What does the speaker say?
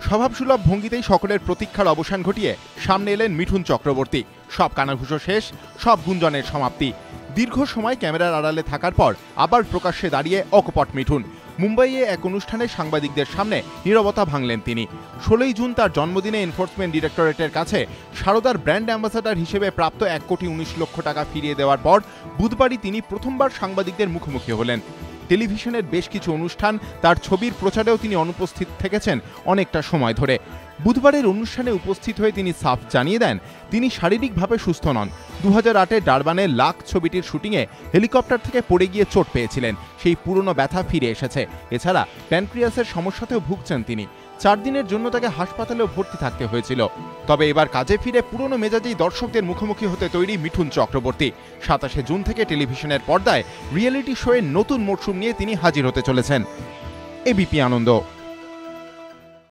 স্বভাবসুলভ ভঙ্গিতেই সকলের প্রতীক্ষার অবসান ঘটিয়ে সামনে এলেন মিঠুন চক্রবর্তী। সব কানাঘুষো শেষ, সব গুঞ্জনের সমাপ্তি। দীর্ঘ সময় ক্যামেরার আড়ালে থাকার পর আবার প্রকাশ্যে দাঁড়িয়ে অকপট মিঠুন। মুম্বাইয়ে এক অনুষ্ঠানে সাংবাদিকদের সামনে নীরবতা ভাঙলেন তিনি। 16ই জুন তার জন্মদিনে এনফোর্সমেন্ট ডিরেক্টরেটের কাছে সারদার ব্র্যান্ড অ্যাম্বাসাডার হিসেবে প্রাপ্ত 1,19,00,000 টাকা ফিরিয়ে দেওয়ার পর বুধবারই তিনি প্রথমবার সাংবাদিকদের মুখোমুখি হলেন। টেলিভিশনের বেশ কিছু অনুষ্ঠান, তার ছবির প্রচারেও তিনি অনুপস্থিত থেকেছেন অনেকটা সময় ধরে। বুধবারের অনুষ্ঠানে উপস্থিত হয়ে তিনি সাফ জানিয়ে দেন তিনি শারীরিকভাবে সুস্থ নন। 2008-এ ডারবানের লাখ ছবিটির শুটিংয়ে হেলিকপ্টার থেকে পড়ে গিয়ে চোট পেয়েছিলেন। সেই পুরনো ব্যথা ফিরে এসেছে। এছাড়া প্যানক্রিয়াসের সমস্যাতেও ভুগছেন তিনি। 4 দিনের জন্য তাকে হাসপাতালেও ভর্তি থাকতে হয়েছিল। তবে এবার কাজে ফিরে পুরনো মেজাজেই দর্শকদের মুখোমুখি হতে তৈরি মিঠুন চক্রবর্তী। 27শে জুন থেকে টেলিভিশনের পর্দায় রিয়েলিটি শোয়ের নতুন মরশুম নিয়ে তিনি হাজির হতে চলেছেন। এবিপি আনন্দ।